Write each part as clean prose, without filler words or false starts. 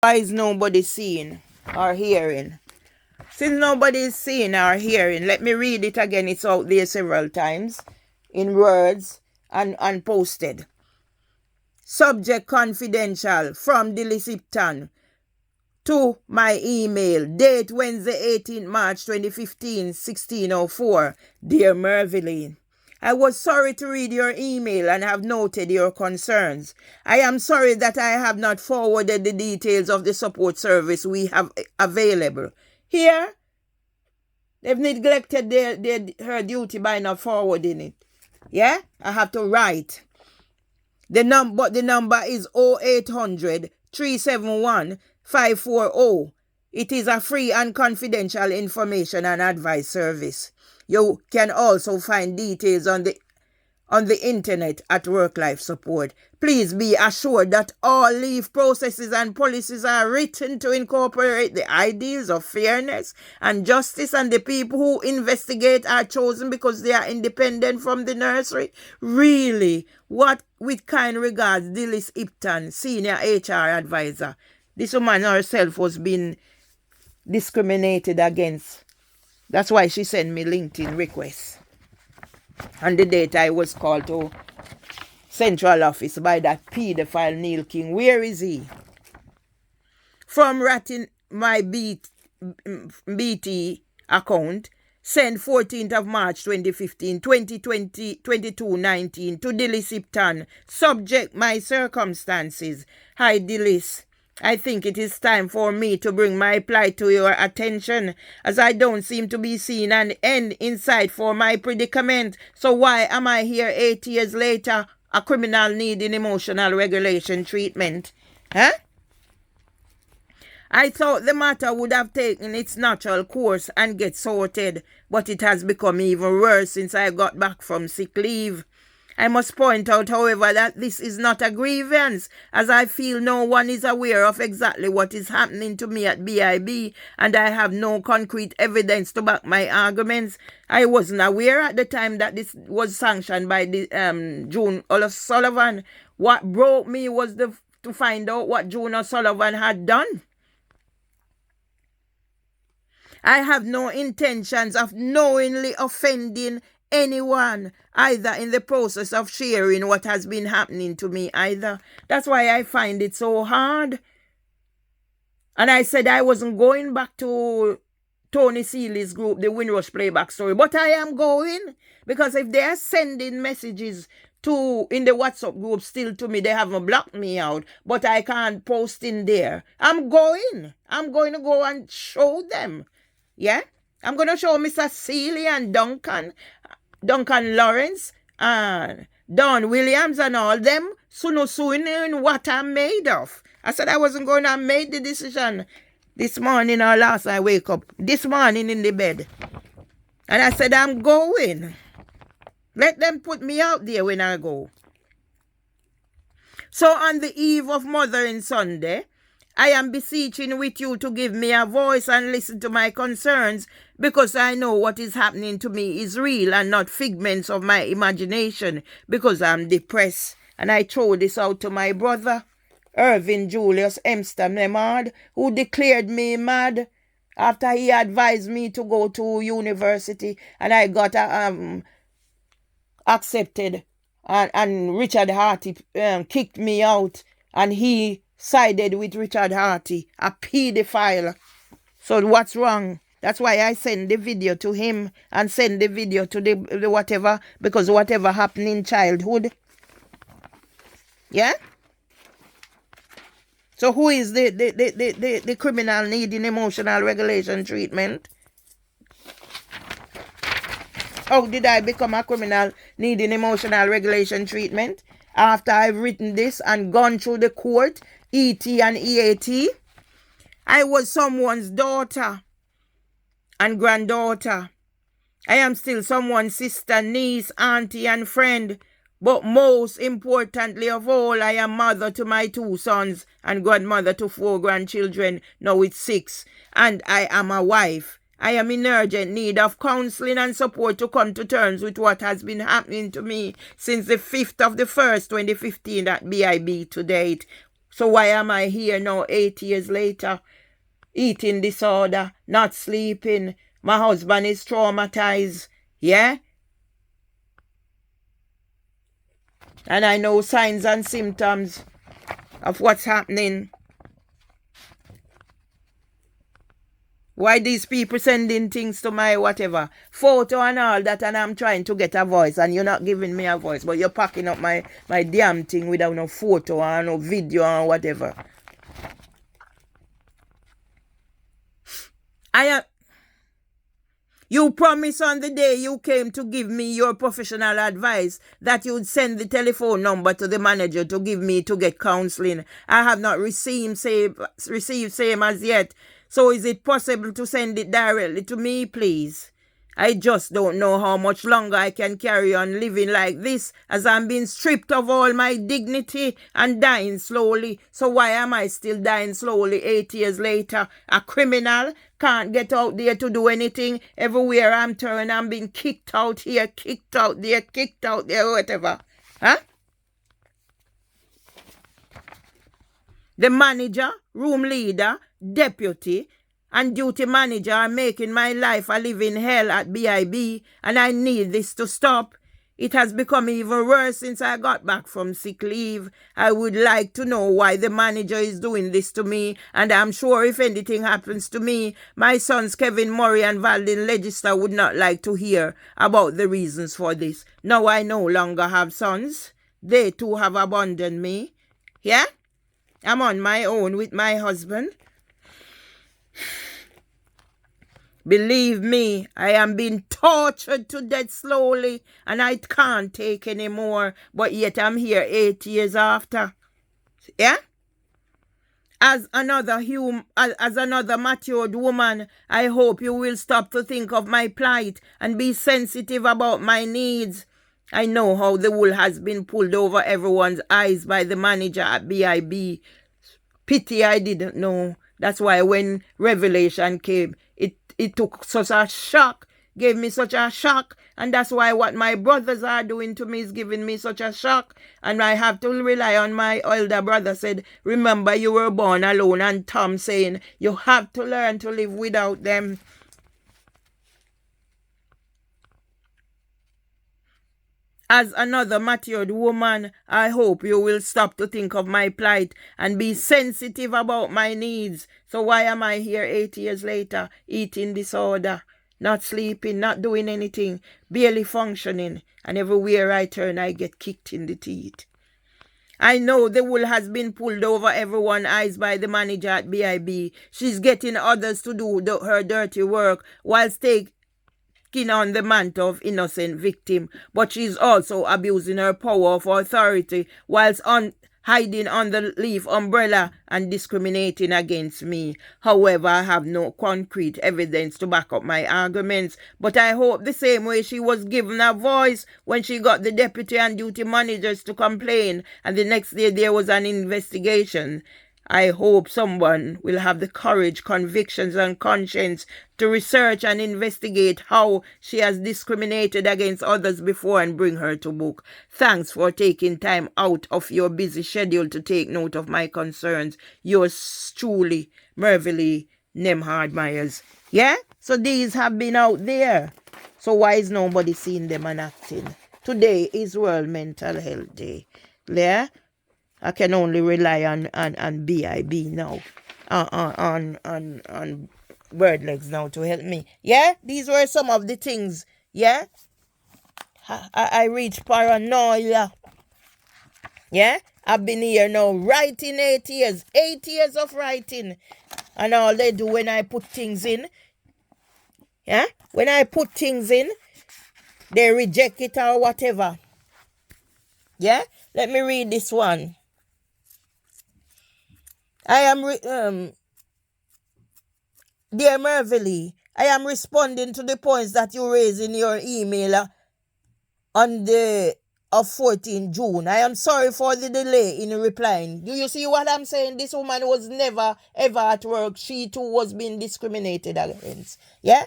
Why is nobody seeing or hearing? Since nobody is seeing or hearing, let me read it again. It's out there several times in words and posted. Subject confidential from Dilly Sipton to my email. Date Wednesday 18th March 2015, 16:04. Dear Merveline, I was sorry to read your email and have noted your concerns. I am sorry that I have not forwarded the details of the support service we have available. Here, they've neglected her duty by not forwarding it. Yeah? I have to write. The number is 0800 371 540. It is a free and confidential information and advice service. You can also find details on the internet at Work Life Support. Please be assured that all leave processes and policies are written to incorporate the ideals of fairness and justice, and the people who investigate are chosen because they are independent from the nursery. Really, what with kind regards, Dillis Ipton, Senior HR Advisor. This woman herself was being discriminated against. That's why she sent me LinkedIn requests. On the date I was called to central office by that paedophile Neil King. Where is he? From ratting my BT account, sent 14th of March 2015, 2020, 2219 to Dillis Ipton. Subject my circumstances. Hi Dillis. I think it is time for me to bring my plight to your attention, as I don't seem to be seeing an end in sight for my predicament. So why am I here 8 years later, a criminal needing emotional regulation treatment? Huh? I thought the matter would have taken its natural course and get sorted, but it has become even worse since I got back from sick leave. I must point out, however, that this is not a grievance, as I feel no one is aware of exactly what is happening to me at BIB, and I have no concrete evidence to back my arguments. I wasn't aware at the time that this was sanctioned by the June O'Sullivan. What broke me was to find out what June O'Sullivan had done. I have no intentions of knowingly offending anyone, either in the process of sharing what has been happening to me either. That's why I find it so hard. And I said I wasn't going back to Tony Seeley's group, the Windrush Playback Story, but I am going, because if they are sending messages in the WhatsApp group still to me, they haven't blocked me out, but I can't post in there. I'm going to go and show them. Yeah? I'm going to show Mr. Seeley and Duncan Lawrence and Don Williams and all them suing what I'm made of. I said I wasn't going to make the decision this morning or last I wake up. This morning in the bed. And I said I'm going. Let them put me out there when I go. So on the eve of Mothering Sunday, I am beseeching with you to give me a voice and listen to my concerns, because I know what is happening to me is real and not figments of my imagination, because I'm depressed. And I throw this out to my brother, Irvin Julius Emster Nemard, who declared me mad after he advised me to go to university, and I got accepted, and Richard Harty kicked me out, and he sided with Richard Harty, a paedophile. So what's wrong? That's why I send the video to him and send the video to the whatever, because whatever happened in childhood. Yeah? So who is the criminal needing emotional regulation treatment? How did I become a criminal needing emotional regulation treatment? After I've written this and gone through the court, ET and EAT, I was someone's daughter and granddaughter. I am still someone's sister, niece, auntie, and friend. But most importantly of all, I am mother to my 2 sons and grandmother to 4 grandchildren. Now it's 6. And I am a wife. I am in urgent need of counseling and support to come to terms with what has been happening to me since the 5th of the 1st, 2015 at BIB to date. So why am I here now 8 years later? Eating disorder, not sleeping. My husband is traumatized. Yeah? And I know signs and symptoms of what's happening. Why these people sending things to my whatever, photo and all that, and I'm trying to get a voice, and you're not giving me a voice, but you're packing up my damn thing without no photo or no video or whatever. You promised on the day you came to give me your professional advice that you'd send the telephone number to the manager to give me to get counseling. I have not received same as yet. So is it possible to send it directly to me, please? I just don't know how much longer I can carry on living like this as I'm being stripped of all my dignity and dying slowly. So why am I still dying slowly 8 years later? A criminal? Can't get out there to do anything. Everywhere I'm turned, I'm being kicked out here, kicked out there, whatever. Huh? The manager, room leader, deputy, and duty manager are making my life a living hell at BIB, and I need this to stop. It has become even worse since I got back from sick leave. I would like to know why the manager is doing this to me, and I'm sure if anything happens to me, my sons Kevin Murray and Valdin Legister would not like to hear about the reasons for this. Now I no longer have sons. They too have abandoned me. Yeah? I'm on my own with my husband. Believe me, I am being tortured to death slowly, and I can't take any more. But yet I'm here 8 years after. Yeah? As another matured woman, I hope you will stop to think of my plight and be sensitive about my needs. I know how the wool has been pulled over everyone's eyes by the manager at BIB. Pity I didn't know. That's why when revelation came, it took such a shock, gave me such a shock, and that's why what my brothers are doing to me is giving me such a shock, and I have to rely on my elder brother said, remember you were born alone, and Tom saying, you have to learn to live without them. As another matured woman, I hope you will stop to think of my plight and be sensitive about my needs. So why am I here 8 years later, eating disorder, not sleeping, not doing anything, barely functioning, and everywhere I turn I get kicked in the teeth? I know the wool has been pulled over everyone's eyes by the manager at BIB. She's getting others to do her dirty work whilst taking on the mantle of innocent victim, but she's also abusing her power of authority whilst hiding under the leaf umbrella and discriminating against me. However, I have no concrete evidence to back up my arguments, but I hope the same way she was given a voice when she got the deputy and duty managers to complain, and the next day there was an investigation. I hope someone will have the courage, convictions, and conscience to research and investigate how she has discriminated against others before and bring her to book. Thanks for taking time out of your busy schedule to take note of my concerns. Yours truly, Mervily Nemhard Myers. Yeah? So these have been out there. So why is nobody seeing them and acting? Today is World Mental Health Day. Yeah? I can only rely on BIB now, on Bird Legs now to help me. Yeah, these were some of the things. Yeah, I reached paranoia. Yeah, I've been here now writing 8 years, 8 years of writing, and all they do when I put things in. Yeah, when I put things in, they reject it or whatever. Yeah, let me read this one. I am, dear Mervily, I am responding to the points that you raised in your email on the of 14 June. I am sorry for the delay in replying. Do you see what I'm saying? This woman was never, ever at work. She too was being discriminated against. Yeah?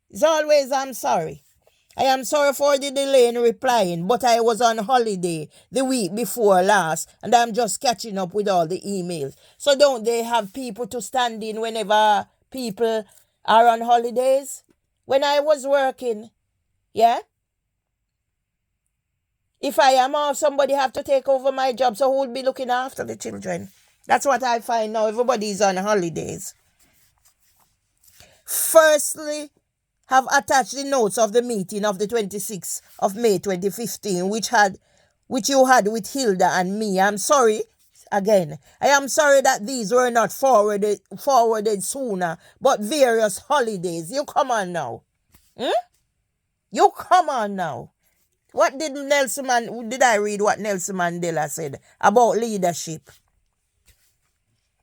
It's always, I'm sorry. I am sorry for the delay in replying, but I was on holiday the week before last, and I'm just catching up with all the emails. So don't they have people to stand in whenever people are on holidays? When I was working, yeah? If I am off, somebody have to take over my job, so who will be looking after the children? That's what I find now. Everybody's on holidays. Firstly, have attached the notes of the meeting of the 26th of May 2015, which you had with Hilda and me. I'm sorry. Again, I am sorry that these were not forwarded sooner, but various holidays. You come on now. You come on now. What did I read what Nelson Mandela said about leadership?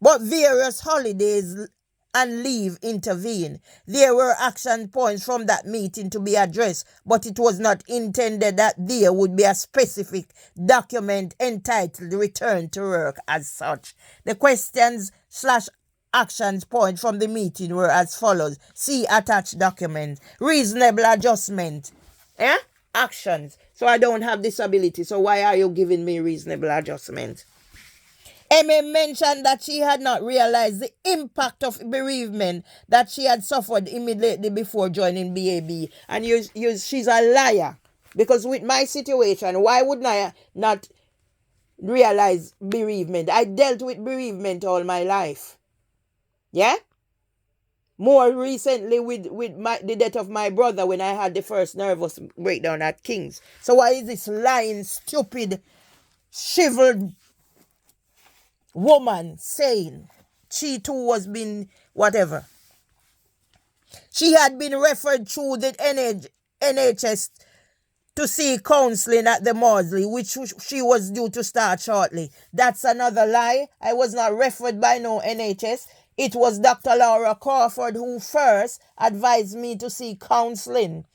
But various holidays and leave intervene. There were action points from that meeting to be addressed, but it was not intended that there would be a specific document entitled Return to Work as such. The questions/actions point from the meeting were as follows. See attached document. Reasonable adjustment. Actions. So I don't have disability, so why are you giving me reasonable adjustment? Emma mentioned that she had not realized the impact of bereavement that she had suffered immediately before joining BAB. And she's a liar. Because with my situation, why wouldn't I not realize bereavement? I dealt with bereavement all my life. Yeah? More recently with the death of my brother when I had the first nervous breakdown at King's. So why is this lying, stupid, shriveled woman saying she too was being whatever? She had been referred through the NHS to seek counseling at the Maudsley, which she was due to start shortly. That's another lie. I was not referred by no NHS. It was Dr. Laura Crawford who first advised me to seek counseling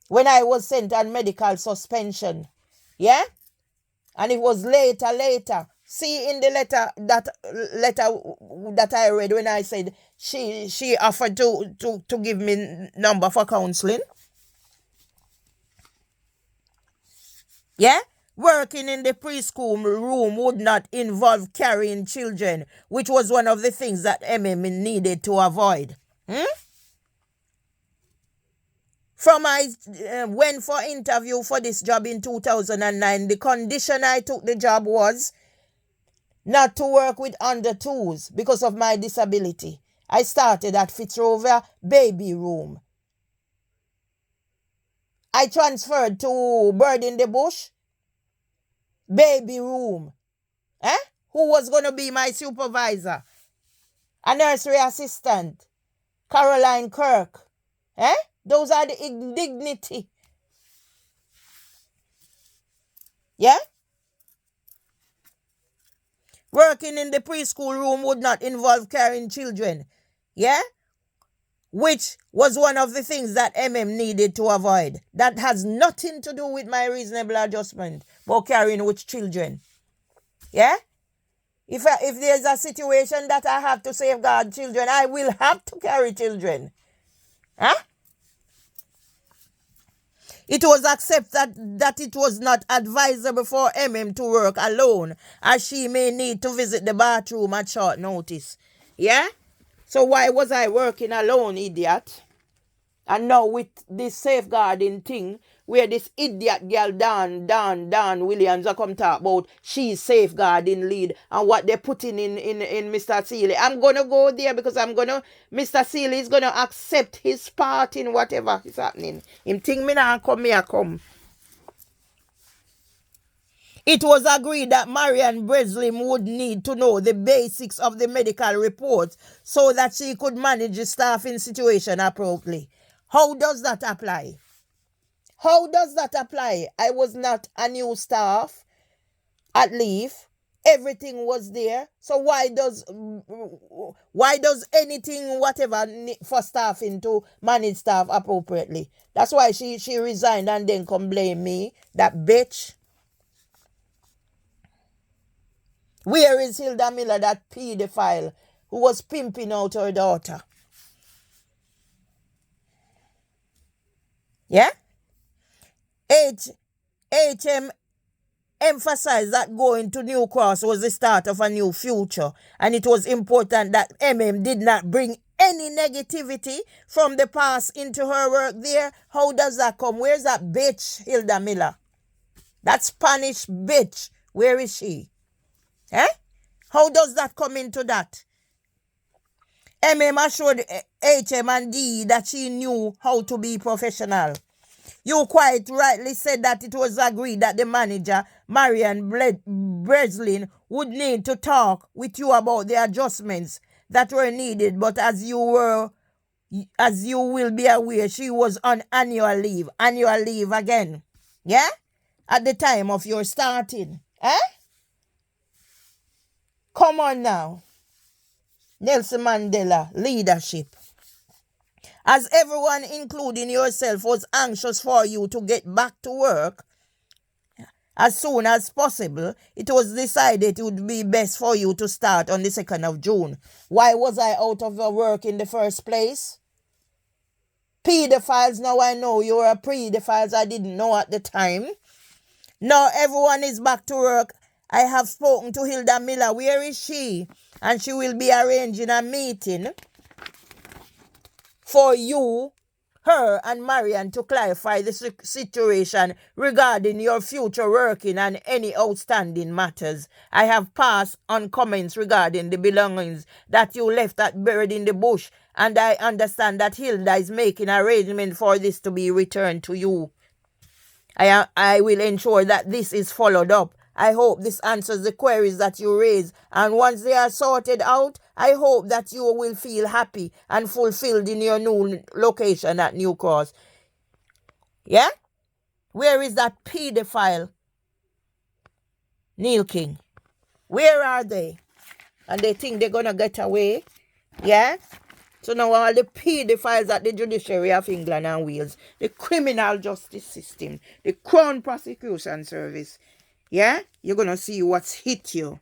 when I was sent on medical suspension. Yeah? And it was later. See in the letter that I read when I said she offered to give me number for counseling. Yeah? Working in the preschool room would not involve carrying children, which was one of the things that MM needed to avoid. From I went for interview for this job in 2009, the condition I took the job was not to work with under twos because of my disability. I started at Fitzrover baby room. I transferred to Bird in the Bush baby room. Who was going to be my supervisor? A nursery assistant. Caroline Kirk. Those are the indignity. Yeah? Working in the preschool room would not involve carrying children. Yeah? Which was one of the things that needed to avoid. That has nothing to do with my reasonable adjustment about carrying with children. Yeah? If there's a situation that I have to safeguard children, I will have to carry children. It was accepted that it was not advisable for to work alone, as she may need to visit the bathroom at short notice. Yeah? So why was I working alone, idiot? And now with this safeguarding thing, where this idiot girl Dan Williams are come talk about she's safeguarding lead and what they're putting in Mr. Seeley. I'm going to go there because Mr. Seeley is going to accept his part in whatever is happening. Him think me now come. It was agreed that Marian Breslin would need to know the basics of the medical report so that she could manage the staffing situation appropriately. How does that apply? I was not a new staff at leave. Everything was there. So why does anything whatever for staffing to manage staff appropriately? That's why she resigned and then come blame me. That bitch. Where is Hilda Miller, that paedophile who was pimping out her daughter? Yeah? HM emphasized that going to New Cross was the start of a new future, and it was important that did not bring any negativity from the past into her work there. How does that come? Where's that bitch, Hilda Miller? That Spanish bitch. Where is she? Eh? How does that come into that? assured HM and D that she knew how to be professional. You quite rightly said that it was agreed that the manager, Marian Breslin, would need to talk with you about the adjustments that were needed, but as you will be aware, she was on annual leave. Annual leave again. Yeah? At the time of your starting. Eh? Come on now. Nelson Mandela, leadership. As everyone, including yourself, was anxious for you to get back to work as soon as possible, it was decided it would be best for you to start on the 2nd of June. Why was I out of work in the first place? Paedophiles, now I know you're a paedophiles. I didn't know at the time. Now everyone is back to work. I have spoken to Hilda Miller. Where is she? And she will be arranging a meeting for you, her, and Marian to clarify the situation regarding your future working and any outstanding matters. I have passed on comments regarding the belongings that you left buried in the bush, and I understand that Hilda is making arrangements for this to be returned to you. I will ensure that this is followed up. I hope this answers the queries that you raise, and once they are sorted out, I hope that you will feel happy and fulfilled in your new location at New Cross. Yeah? Where is that pedophile, Neil King? Where are they? And they think they're going to get away? Yeah? So now all the pedophiles at the judiciary of England and Wales, the criminal justice system, the Crown Prosecution Service, yeah? You're going to see what's hit you.